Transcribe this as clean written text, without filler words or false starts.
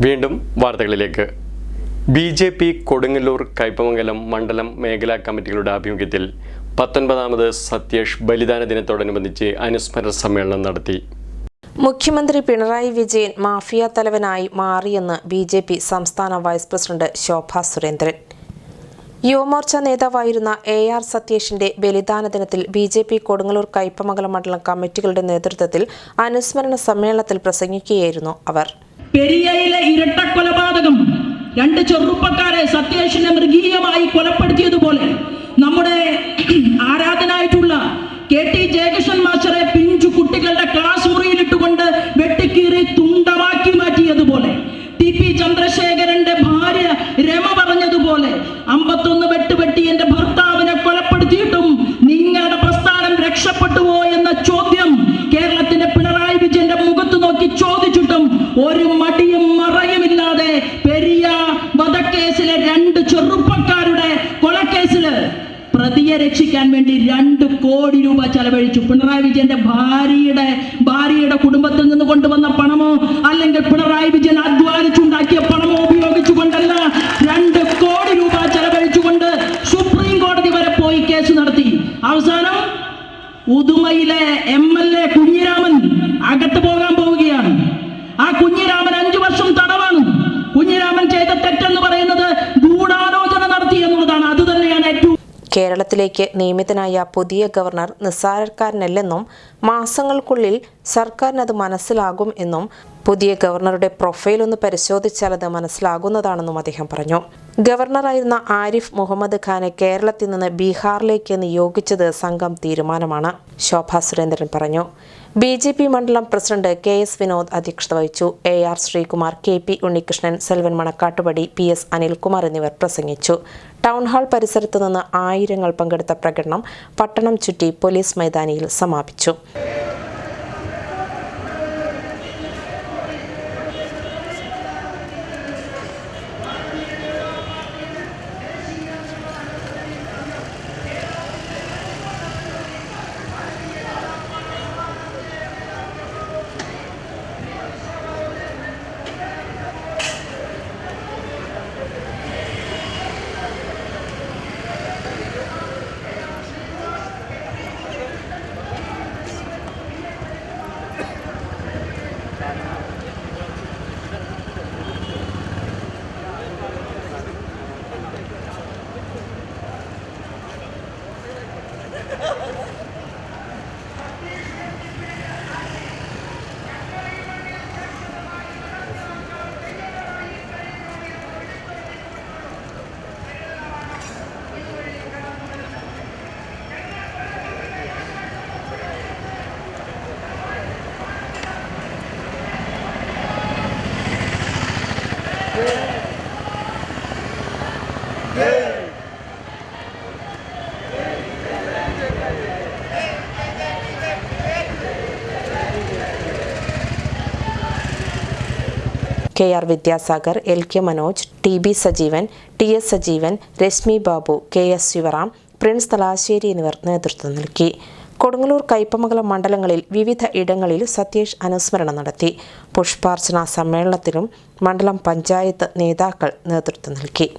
വീണ്ടും വാർത്തകളിലേക്ക്. BJP കൊടുങ്ങല്ലൂർ കയ്പമംഗലം മണ്ഡലം മേഖലാ കമ്മിറ്റികളുടെ ആഭിമുഖ്യത്തിൽ 19ാമത് സത്യേഷ് ബലിദാന ദിനത്തോടനുബന്ധിച്ച് അനുസ്മരണ സമ്മേളനം നടത്തി. മുഖ്യമന്ത്രി പിണറായി വിജയൻ മാഫിയ തലവനായി മാറിയെന്ന് BJP സംസ്ഥാന വൈസ് പ്രസിഡന്റ് ശോഭാ സുരേന്ദ്രൻ. യുവമോർച്ച നേതാവായിരുന്ന AR സത്യേഷിന്റെ ബലിദാന ദിനത്തിൽ BJP കൊടുങ്ങല്ലൂർ കയ്പമംഗലം മണ്ഡലം കമ്മിറ്റികളുടെ നേതൃത്വത്തിൽ അനുസ്മരണ സമ്മേളനത്തിൽ പ്രസംഗിക്കുകയായിരുന്നു അവർ. പെരിയയിലെ ഇരട്ടക്കൊലപാതകം 2 ചെറുപ്പക്കാരെ സത്യേഷിനെ മൃഗീയമായി കൊലപ്പെടുത്തിയതുപോലെ നമ്മുടെ ആരാധനായിട്ടുള്ള KT ജയകൃഷ്ണൻ മാസ്റ്ററെ പിഞ്ചു കുട്ടികളുടെ ക്ലാസ് മുറിയിലിട്ടുകൊണ്ട് വെട്ടിക്കീറി തുണ്ടമാക്കി മാറ്റിയതുപോലെ TP ചന്ദ്രശേഖരന്റെ ഭാര്യ രമ പറഞ്ഞതുപോലെ 51 വെട്ടുവെട്ടി എന്റെ ഭർത്താവിനെ കൊലപ്പെടുത്തിയിട്ടും നിങ്ങളുടെ പ്രസ്ഥാനം രക്ഷപ്പെട്ടുവോ എന്ന ചോദ്യം കേരളത്തിന്റെ പിണറായി വിജയന്റെ മുഖത്ത് നോക്കി ചോദിച്ചിട്ടും ഒരു മടിയും മറയുമില്ലാതെ പെരിയ വധക്കേസിലെ 2 ചെറുപ്പക്കാരുടെ കൊലക്കേസില് പ്രതിയെ രക്ഷിക്കാൻ വേണ്ടി 2 കോടി രൂപ ചെലവഴിച്ചു. പിണറായി വിജയന്റെ ഭാര്യയുടെ കുടുംബത്തിൽ നിന്ന് കൊണ്ടുവന്ന പണമോ അല്ലെങ്കിൽ പിണറായി വിജയൻ അധ്വാനിച്ചുണ്ടാക്കിയ പണമോ ഉപയോഗിച്ചുകൊണ്ടല്ല, 2 കോടി രൂപ ചെലവഴിച്ചുകൊണ്ട് സുപ്രീം കോടതി വരെ പോയി കേസ് നടത്തി. അവസാനം ഉദുമയിലെ MLA കുഞ്ഞിരാമൻ അകത്ത് പോകാൻ പോവുകയാണ്. ആ കുഞ്ഞിരാമൻ 5 വർഷം തടവാണ്. കുഞ്ഞിരാമൻ ചെയ്ത തെറ്റെന്ന് പറയുന്നത് ഗൂഢാലോചന നടത്തി എന്നുള്ളതാണ്. അത് തന്നെയാണ് ഏറ്റവും. കേരളത്തിലേക്ക് നിയമിതനായ പുതിയ ഗവർണർ നിസ്സാരക്കാരനല്ലെന്നും മാസങ്ങൾക്കുള്ളിൽ സർക്കാരിന് അത് മനസ്സിലാകും എന്നും പുതിയ ഗവർണറുടെ പ്രൊഫൈൽ ഒന്ന് പരിശോധിച്ചാൽ അത് മനസ്സിലാകുന്നതാണെന്നും അദ്ദേഹം പറഞ്ഞു. ഗവർണറായിരുന്ന ആരിഫ് മുഹമ്മദ് ഖാനെ കേരളത്തിൽ നിന്ന് ബീഹാറിലേക്ക് നിയോഗിച്ചത് സംഘം തീരുമാനമാണ്, ശോഭാ സുരേന്ദ്രൻ പറഞ്ഞു. BJP മണ്ഡലം പ്രസിഡന്റ് KS വിനോദ് അധ്യക്ഷത വഹിച്ചു. AR Sreekumar, KP Unnikrishnan, Selvan Manakkattupadi, PS Anilkumar എന്നിവർ പ്രസംഗിച്ചു. ടൗൺഹാൾ പരിസരത്ത് നിന്ന് ആയിരങ്ങൾ പങ്കെടുത്ത പ്രകടനം പട്ടണം ചുറ്റി പോലീസ് മൈതാനിയിൽ സമാപിച്ചു. KR Vidyasagar, LK Manoj, TB Sajeevan, TS Sajeevan, Rashmi Babu, KS Sivaram, Prince Thalassery എന്നിവർ നേതൃത്വം നൽകി. കൊടുങ്ങല്ലൂർ കയ്പമംഗലം മണ്ഡലങ്ങളിൽ വിവിധ ഇടങ്ങളിൽ സത്യേഷ് അനുസ്മരണം നടത്തി. പുഷ്പാർച്ചന സമ്മേളനത്തിലും മണ്ഡലം പഞ്ചായത്ത് നേതാക്കൾ നേതൃത്വം നൽകി.